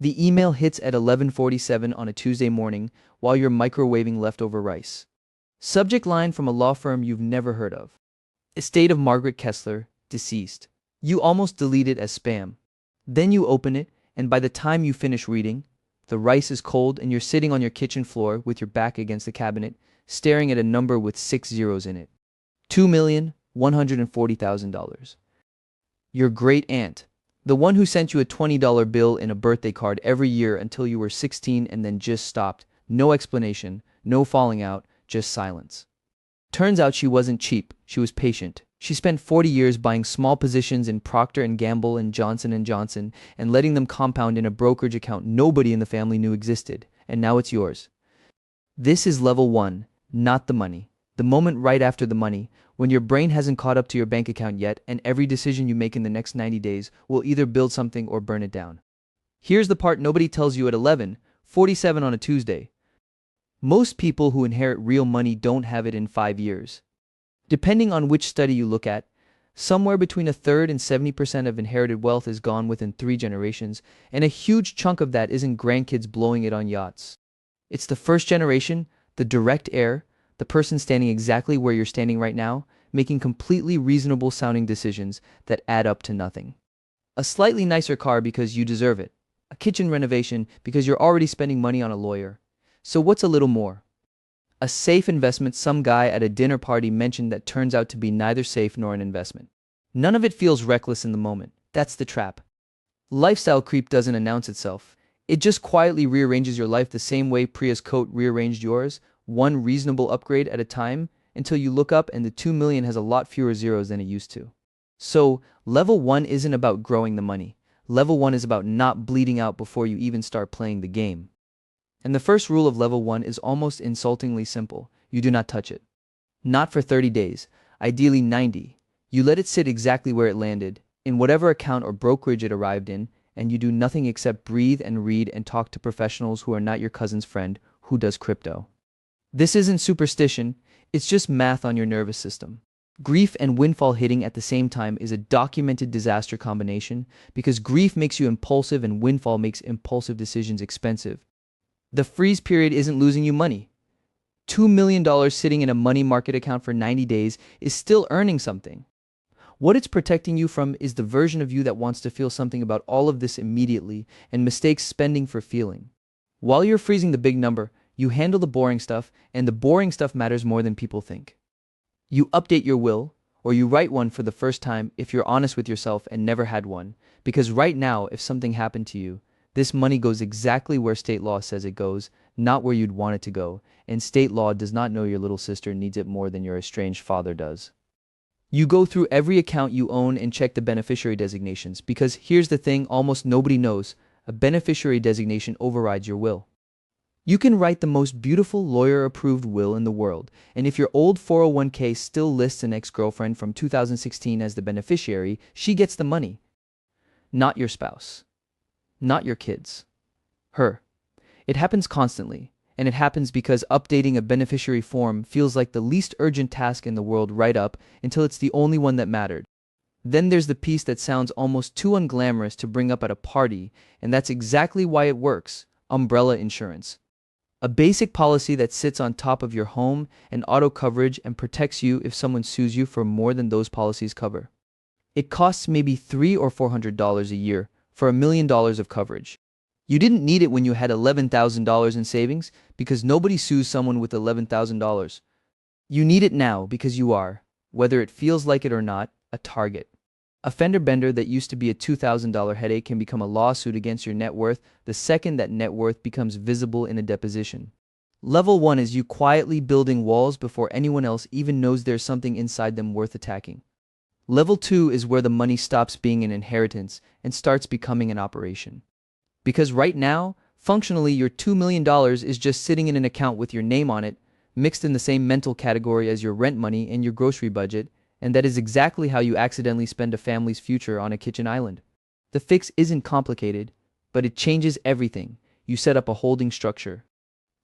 The email hits at 11:47 on a Tuesday morning while you're microwaving leftover rice. Subject line from a law firm you've never heard of. Estate of Margaret Kessler, deceased. You almost delete it as spam. Then you open it, and by the time you finish reading, the rice is cold and you're sitting on your kitchen floor with your back against the cabinet, staring at a number with 6 zeros in it. $2,140,000. Your great aunt, the one who sent you a $20 bill in a birthday card every year until you were 16 and then just stopped. No explanation, no falling out, just silence. Turns out she wasn't cheap, she was patient. She spent 40 years buying small positions in Procter & Gamble and Johnson & Johnson and letting them compound in a brokerage account nobody in the family knew existed, and now it's yours. This is level 1, not the money. The moment right after the money, when your brain hasn't caught up to your bank account yet and every decision you make in the next 90 days will either build something or burn it down. Here's the part nobody tells you at 11:47 on a Tuesday. Most people who inherit real money don't have it in 5 years. Depending on which study you look at, somewhere between a third and 70% of inherited wealth is gone within 3 generations, and a huge chunk of that isn't grandkids blowing it on yachts. It's the first generation, the direct heir, the person standing exactly where you're standing right now, making completely reasonable sounding decisions that add up to nothing. A slightly nicer car because you deserve it. A kitchen renovation because you're already spending money on a lawyer. So what's a little more? A safe investment some guy at a dinner party mentioned that turns out to be neither safe nor an investment. None of it feels reckless in the moment. That's the trap. Lifestyle creep doesn't announce itself. It just quietly rearranges your life the same way Priya's coat rearranged yours, one reasonable upgrade at a time, until you look up and the 2 million has a lot fewer zeros than it used to. So, level 1 isn't about growing the money. Level 1 is about not bleeding out before you even start playing the game. And the first rule of level 1 is almost insultingly simple. You do not touch it. Not for 30 days, ideally 90. You let it sit exactly where it landed, in whatever account or brokerage it arrived in, and you do nothing except breathe and read and talk to professionals who are not your cousin's friend who does crypto. This isn't superstition, it's just math on your nervous system. Grief and windfall hitting at the same time is a documented disaster combination because grief makes you impulsive and windfall makes impulsive decisions expensive. The freeze period isn't losing you money. $2 million sitting in a money market account for 90 days is still earning something. What it's protecting you from is the version of you that wants to feel something about all of this immediately and mistakes spending for feeling. While you're freezing the big number, you handle the boring stuff, and the boring stuff matters more than people think. You update your will, or you write one for the first time if you're honest with yourself and never had one, because right now, if something happened to you, this money goes exactly where state law says it goes, not where you'd want it to go, and state law does not know your little sister needs it more than your estranged father does. You go through every account you own and check the beneficiary designations, because here's the thing almost nobody knows, a beneficiary designation overrides your will. You can write the most beautiful lawyer-approved will in the world, and if your old 401k still lists an ex-girlfriend from 2016 as the beneficiary, she gets the money. Not your spouse. Not your kids. Her. It happens constantly, and it happens because updating a beneficiary form feels like the least urgent task in the world right up until it's the only one that mattered. Then there's the piece that sounds almost too unglamorous to bring up at a party, and that's exactly why it works: umbrella insurance. A basic policy that sits on top of your home and auto coverage and protects you if someone sues you for more than those policies cover. It costs maybe $300 or $400 a year for $1 million of coverage. You didn't need it when you had $11,000 in savings because nobody sues someone with $11,000. You need it now because you are, whether it feels like it or not, a target. A fender bender that used to be a $2,000 headache can become a lawsuit against your net worth the second that net worth becomes visible in a deposition. Level 1 is you quietly building walls before anyone else even knows there's something inside them worth attacking. Level 2 is where the money stops being an inheritance and starts becoming an operation. Because right now, functionally your $2 million is just sitting in an account with your name on it, mixed in the same mental category as your rent money and your grocery budget, and that is exactly how you accidentally spend a family's future on a kitchen island. The fix isn't complicated, but it changes everything. You set up a holding structure.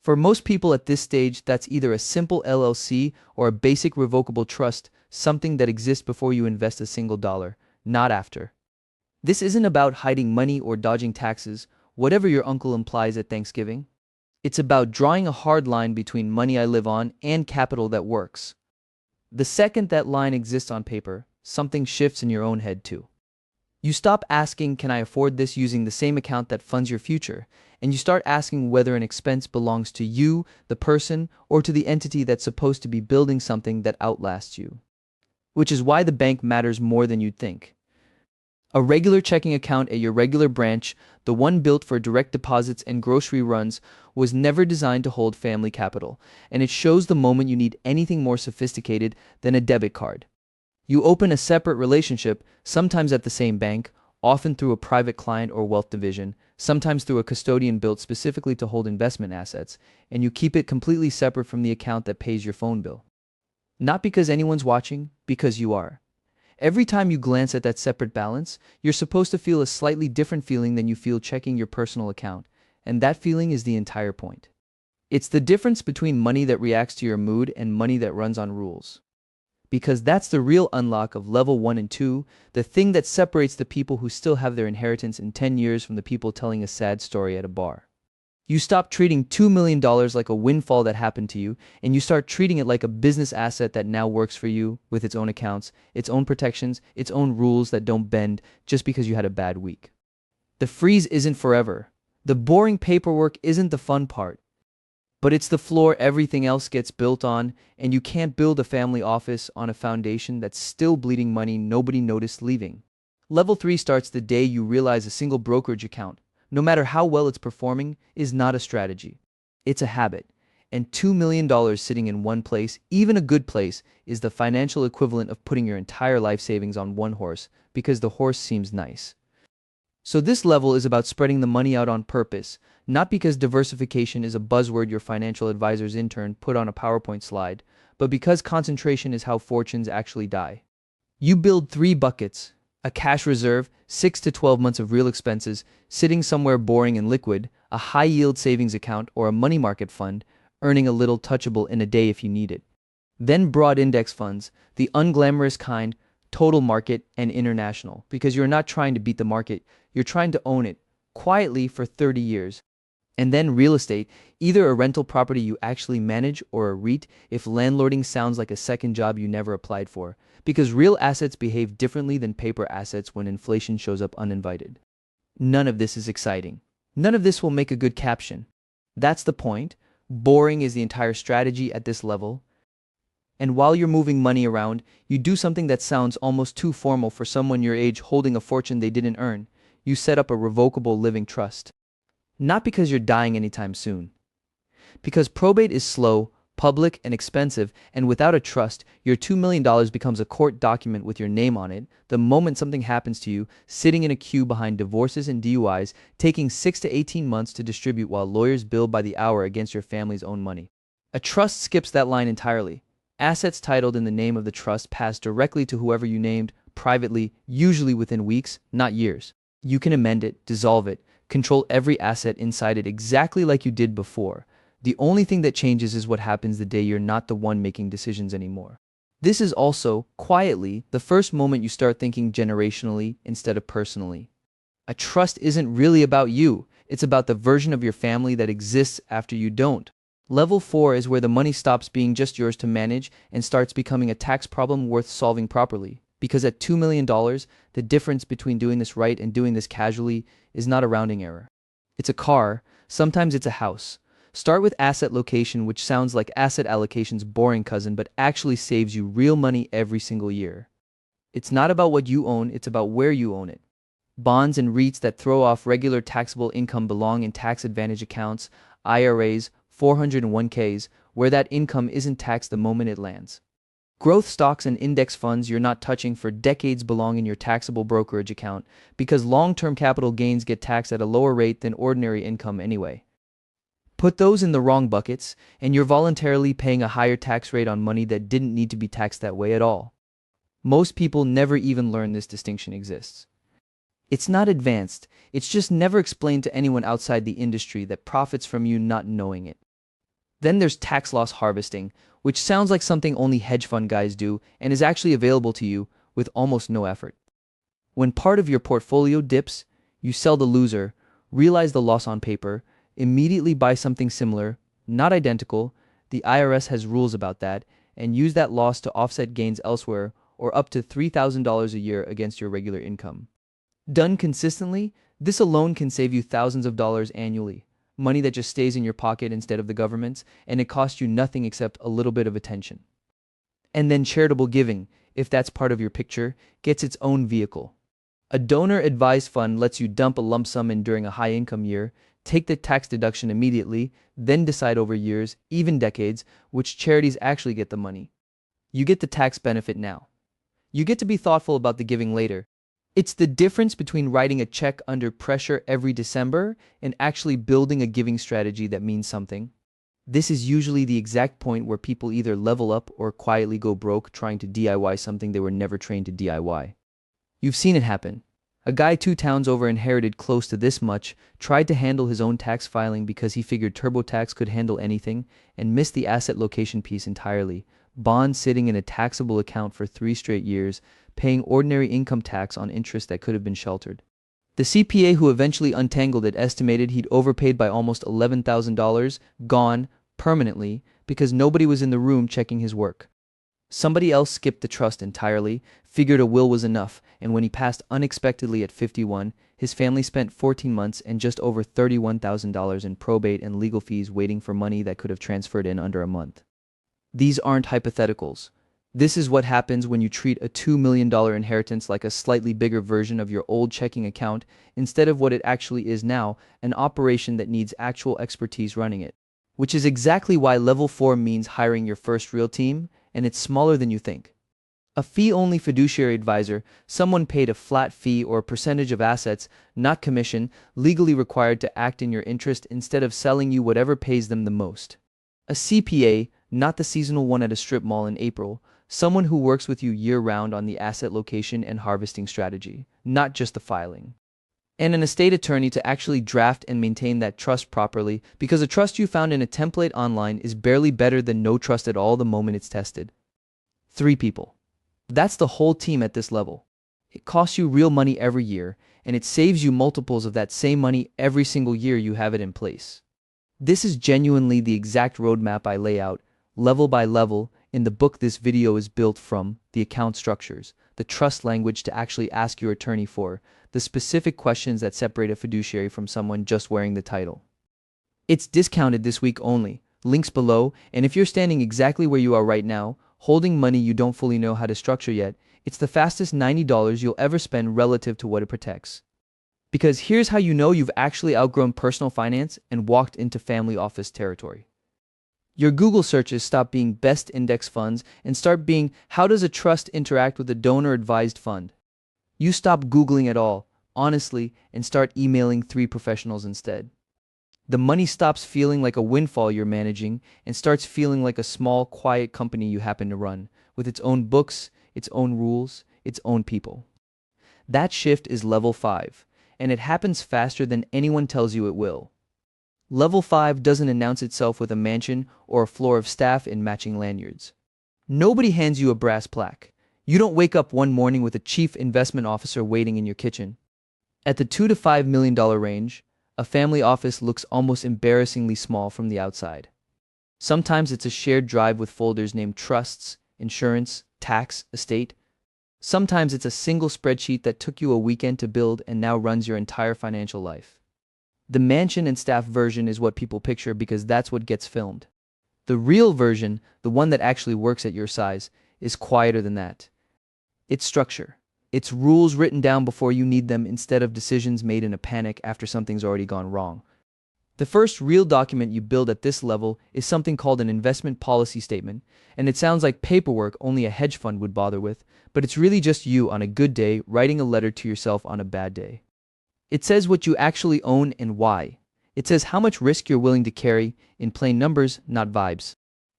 For most people at this stage, that's either a simple LLC or a basic revocable trust, something that exists before you invest a single dollar, not after. This isn't about hiding money or dodging taxes whatever your uncle implies at Thanksgiving. It's about drawing a hard line between money I live on and capital that works. The second that line exists on paper, something shifts in your own head too. You stop asking, can I afford this, using the same account that funds your future, and you start asking whether an expense belongs to you, the person, or to the entity that's supposed to be building something that outlasts you. Which is why the bank matters more than you'd think. A regular checking account at your regular branch, the one built for direct deposits and grocery runs, was never designed to hold family capital, and it shows the moment you need anything more sophisticated than a debit card. You open a separate relationship, sometimes at the same bank, often through a private client or wealth division, sometimes through a custodian built specifically to hold investment assets, and you keep it completely separate from the account that pays your phone bill. Not because anyone's watching, because you are. Every time you glance at that separate balance, you're supposed to feel a slightly different feeling than you feel checking your personal account, and that feeling is the entire point. It's the difference between money that reacts to your mood and money that runs on rules. Because that's the real unlock of level 1 and 2, the thing that separates the people who still have their inheritance in 10 years from the people telling a sad story at a bar. You stop treating $2 million like a windfall that happened to you, and you start treating it like a business asset that now works for you, with its own accounts, its own protections, its own rules that don't bend just because you had a bad week. The freeze isn't forever. The boring paperwork isn't the fun part. But it's the floor everything else gets built on, and you can't build a family office on a foundation that's still bleeding money nobody noticed leaving. Level 3 starts the day you realize a single brokerage account, no matter how well it's performing, is not a strategy. It's a habit. And $2 million sitting in one place, even a good place, is the financial equivalent of putting your entire life savings on one horse, because the horse seems nice. So this level is about spreading the money out on purpose, not because diversification is a buzzword your financial advisor's intern put on a PowerPoint slide, but because concentration is how fortunes actually die. You build 3 buckets: a cash reserve, 6 to 12 months of real expenses, sitting somewhere boring and liquid, a high-yield savings account or a money market fund, earning a little touchable in a day if you need it. Then broad index funds, the unglamorous kind, total market and international, because you're not trying to beat the market, you're trying to own it, quietly for 30 years. And then real estate, either a rental property you actually manage or a REIT if landlording sounds like a second job you never applied for, because real assets behave differently than paper assets when inflation shows up uninvited. None of this is exciting. None of this will make a good caption. That's the point. Boring is the entire strategy at this level. And while you're moving money around, you do something that sounds almost too formal for someone your age holding a fortune they didn't earn. You set up a revocable living trust. Not because you're dying anytime soon. Because probate is slow, public, and expensive, and without a trust, your $2 million becomes a court document with your name on it the moment something happens to you, sitting in a queue behind divorces and DUIs, taking 6 to 18 months to distribute while lawyers bill by the hour against your family's own money. A trust skips that line entirely. Assets titled in the name of the trust pass directly to whoever you named, privately, usually within weeks, not years. You can amend it, dissolve it, control every asset inside it exactly like you did before. The only thing that changes is what happens the day you're not the one making decisions anymore. This is also, quietly, the first moment you start thinking generationally instead of personally. A trust isn't really about you, it's about the version of your family that exists after you don't. Level 4 is where the money stops being just yours to manage and starts becoming a tax problem worth solving properly. Because at $2 million, the difference between doing this right and doing this casually is not a rounding error. It's a car, sometimes it's a house. Start with asset location, which sounds like asset allocation's boring cousin, but actually saves you real money every single year. It's not about what you own, it's about where you own it. Bonds and REITs that throw off regular taxable income belong in tax advantage accounts, IRAs, 401ks, where that income isn't taxed the moment it lands. Growth stocks and index funds you're not touching for decades belong in your taxable brokerage account because long-term capital gains get taxed at a lower rate than ordinary income anyway. Put those in the wrong buckets, and you're voluntarily paying a higher tax rate on money that didn't need to be taxed that way at all. Most people never even learn this distinction exists. It's not advanced, it's just never explained to anyone outside the industry that profits from you not knowing it. Then there's tax loss harvesting, which sounds like something only hedge fund guys do and is actually available to you with almost no effort. When part of your portfolio dips, you sell the loser, realize the loss on paper, immediately buy something similar, not identical, the IRS has rules about that, and use that loss to offset gains elsewhere or up to $3,000 a year against your regular income. Done consistently, this alone can save you thousands of dollars annually, money that just stays in your pocket instead of the government's, and it costs you nothing except a little bit of attention. And then charitable giving, if that's part of your picture, gets its own vehicle. A donor-advised fund lets you dump a lump sum in during a high-income year, take the tax deduction immediately, then decide over years, even decades, which charities actually get the money. You get the tax benefit now. You get to be thoughtful about the giving later. It's the difference between writing a check under pressure every December and actually building a giving strategy that means something. This is usually the exact point where people either level up or quietly go broke trying to DIY something they were never trained to DIY. You've seen it happen. A guy 2 towns over inherited close to this much, tried to handle his own tax filing because he figured TurboTax could handle anything, and missed the asset location piece entirely. Bonds sitting in a taxable account for 3 straight years, paying ordinary income tax on interest that could have been sheltered. The CPA who eventually untangled it estimated he'd overpaid by almost $11,000, gone permanently, because nobody was in the room checking his work. Somebody else skipped the trust entirely, figured a will was enough, and when he passed unexpectedly at 51, his family spent 14 months and just over $31,000 in probate and legal fees waiting for money that could have transferred in under a month. These aren't hypotheticals. This is what happens when you treat a $2 million inheritance like a slightly bigger version of your old checking account instead of what it actually is now, an operation that needs actual expertise running it. Which is exactly why Level 4 means hiring your first real team, and it's smaller than you think. A fee-only fiduciary advisor, someone paid a flat fee or a percentage of assets, not commission, legally required to act in your interest instead of selling you whatever pays them the most. A CPA, not the seasonal one at a strip mall in April, someone who works with you year-round on the asset location and harvesting strategy, not just the filing. And an estate attorney to actually draft and maintain that trust properly, because a trust you found in a template online is barely better than no trust at all the moment it's tested. 3 people. That's the whole team at this level. It costs you real money every year, and it saves you multiples of that same money every single year you have it in place. This is genuinely the exact roadmap I lay out, level by level, in the book this video is built from, the account structures, the trust language to actually ask your attorney for, the specific questions that separate a fiduciary from someone just wearing the title. It's discounted this week only, links below, and if you're standing exactly where you are right now, holding money you don't fully know how to structure yet, it's the fastest $90 you'll ever spend relative to what it protects. Because here's how you know you've actually outgrown personal finance and walked into family office territory. Your Google searches stop being best index funds and start being how does a trust interact with a donor-advised fund? You stop Googling at all, honestly, and start emailing 3 professionals instead. The money stops feeling like a windfall you're managing and starts feeling like a small, quiet company you happen to run, with its own books, its own rules, its own people. That shift is level 5, and it happens faster than anyone tells you it will. Level 5 doesn't announce itself with a mansion or a floor of staff in matching lanyards. Nobody hands you a brass plaque. You don't wake up one morning with a chief investment officer waiting in your kitchen. At the $2 to $5 million range, a family office looks almost embarrassingly small from the outside. Sometimes it's a shared drive with folders named trusts, insurance, tax, estate. Sometimes it's a single spreadsheet that took you a weekend to build and now runs your entire financial life. The mansion and staff version is what people picture because that's what gets filmed. The real version, the one that actually works at your size, is quieter than that. It's structure. It's rules written down before you need them instead of decisions made in a panic after something's already gone wrong. The first real document you build at this level is something called an investment policy statement, and it sounds like paperwork only a hedge fund would bother with, but it's really just you on a good day writing a letter to yourself on a bad day. It says what you actually own and why. It says how much risk you're willing to carry, in plain numbers, not vibes.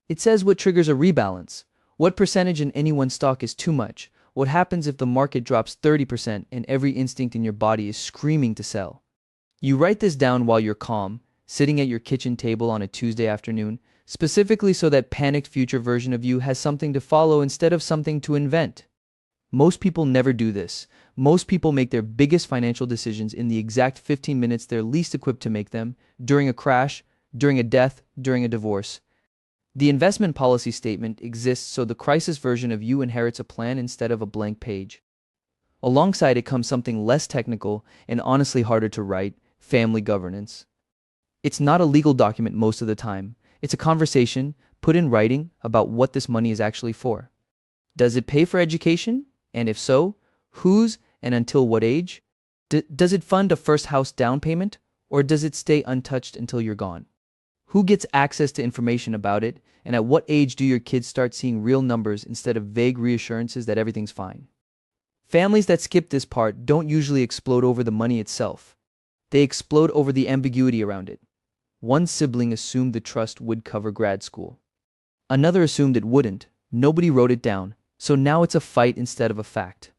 It says what triggers a rebalance, what percentage in any one stock is too much, what happens if the market drops 30% and every instinct in your body is screaming to sell. You write this down while you're calm, sitting at your kitchen table on a Tuesday afternoon, specifically so that panicked future version of you has something to follow instead of something to invent. Most people never do this. Most people make their biggest financial decisions in the exact 15 minutes they're least equipped to make them, during a crash, during a death, during a divorce. The investment policy statement exists so the crisis version of you inherits a plan instead of a blank page. Alongside it comes something less technical and honestly harder to write: family governance. It's not a legal document most of the time. It's a conversation put in writing about what this money is actually for. Does it pay for education? And if so, whose and until what age? Does it fund a first house down payment? Or does it stay untouched until you're gone? Who gets access to information about it? And at what age do your kids start seeing real numbers instead of vague reassurances that everything's fine? Families that skip this part don't usually explode over the money itself. They explode over the ambiguity around it. One sibling assumed the trust would cover grad school. Another assumed it wouldn't. Nobody wrote it down, so now it's a fight instead of a fact.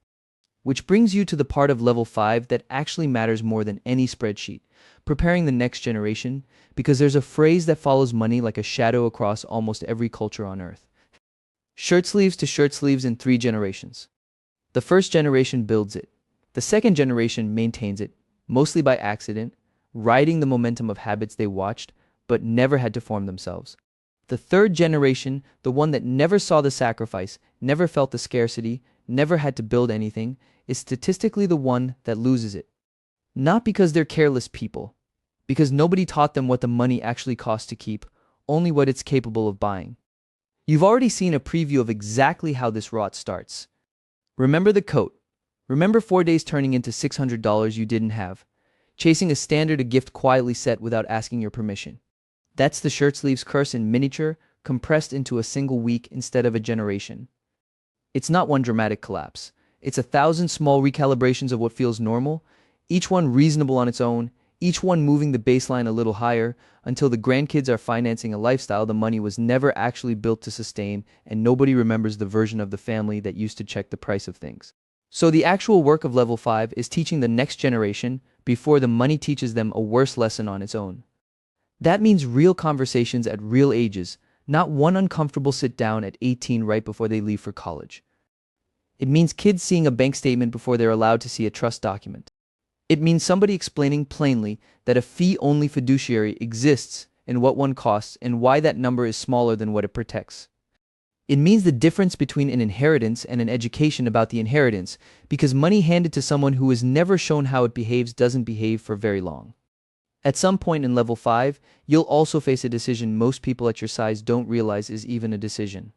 Which brings you to the part of level 5 that actually matters more than any spreadsheet: preparing the next generation, because there's a phrase that follows money like a shadow across almost every culture on earth. Shirt sleeves to shirt sleeves in 3 generations. The first generation builds it. The second generation maintains it, mostly by accident, riding the momentum of habits they watched but never had to form themselves. The third generation, the one that never saw the sacrifice, never felt the scarcity, never had to build anything, is statistically the one that loses it. Not because they're careless people, because nobody taught them what the money actually costs to keep, only what it's capable of buying. You've already seen a preview of exactly how this rot starts. Remember the coat. Remember 4 days turning into $600 you didn't have. Chasing a standard a gift quietly set without asking your permission. That's the shirt sleeves curse in miniature, compressed into a single week instead of a generation. It's not one dramatic collapse. It's 1,000 small recalibrations of what feels normal, each one reasonable on its own, each one moving the baseline a little higher, until the grandkids are financing a lifestyle the money was never actually built to sustain, and nobody remembers the version of the family that used to check the price of things. So the actual work of level 5 is teaching the next generation before the money teaches them a worse lesson on its own. That means real conversations at real ages, not one uncomfortable sit down at 18 right before they leave for college. It means kids seeing a bank statement before they're allowed to see a trust document. It means somebody explaining plainly that a fee-only fiduciary exists and what one costs and why that number is smaller than what it protects. It means the difference between an inheritance and an education about the inheritance, because money handed to someone who is never shown how it behaves doesn't behave for very long. At some point in level 5, you'll also face a decision most people at your size don't realize is even a decision.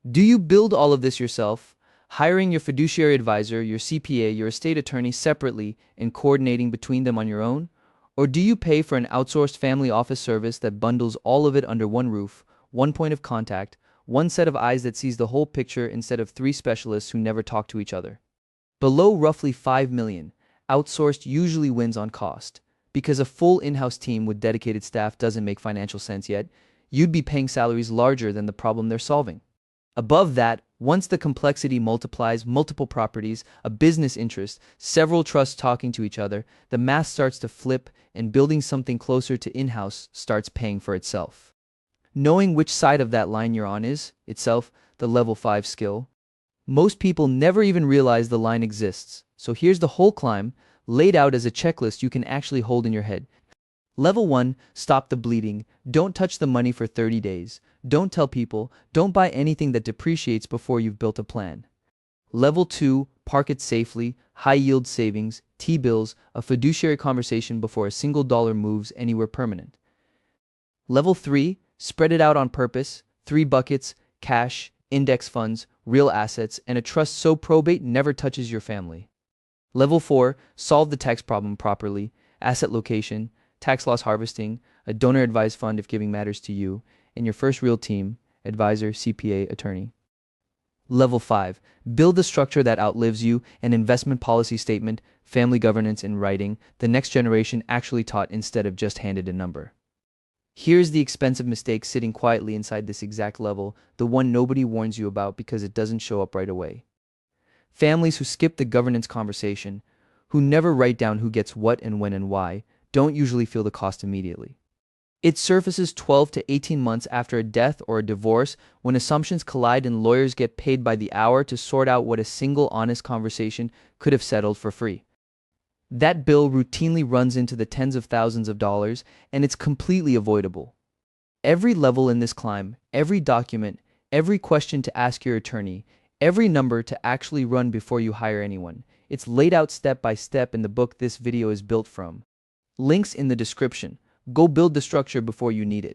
Do you build all of this yourself, hiring your fiduciary advisor, your CPA, your estate attorney separately and coordinating between them on your own? Or do you pay for an outsourced family office service that bundles all of it under one roof, one point of contact, one set of eyes that sees the whole picture instead of 3 specialists who never talk to each other? Below roughly 5 million, outsourced usually wins on cost. Because a full in-house team with dedicated staff doesn't make financial sense yet, you'd be paying salaries larger than the problem they're solving. Above that, once the complexity multiplies, multiple properties, a business interest, several trusts talking to each other, the math starts to flip and building something closer to in-house starts paying for itself. Knowing which side of that line you're on is, itself, the level 5 skill. Most people never even realize the line exists, so here's the whole climb, laid out as a checklist you can actually hold in your head. Level 1, stop the bleeding. Don't touch the money for 30 days. Don't tell people. Don't buy anything that depreciates before you've built a plan. Level 2, park it safely. High-yield savings, T-bills, a fiduciary conversation before a single dollar moves anywhere permanent. Level 3, spread it out on purpose. 3 buckets: cash, index funds, real assets, and a trust so probate never touches your family. Level 4, solve the tax problem properly. Asset location, tax loss harvesting, a donor-advised fund if giving matters to you, and your first real team: advisor, CPA, attorney. Level 5, build the structure that outlives you, an investment policy statement, family governance in writing, the next generation actually taught instead of just handed a number. Here's the expensive mistake sitting quietly inside this exact level, the one nobody warns you about because it doesn't show up right away. Families who skip the governance conversation, who never write down who gets what and when and why, don't usually feel the cost immediately. It surfaces 12 to 18 months after a death or a divorce, when assumptions collide and lawyers get paid by the hour to sort out what a single honest conversation could have settled for free. That bill routinely runs into the tens of thousands of dollars, and it's completely avoidable. Every level in this climb, every document, every question to ask your attorney, every number to actually run before you hire anyone, it's laid out step by step in the book this video is built from. Links in the description. Go build the structure before you need it.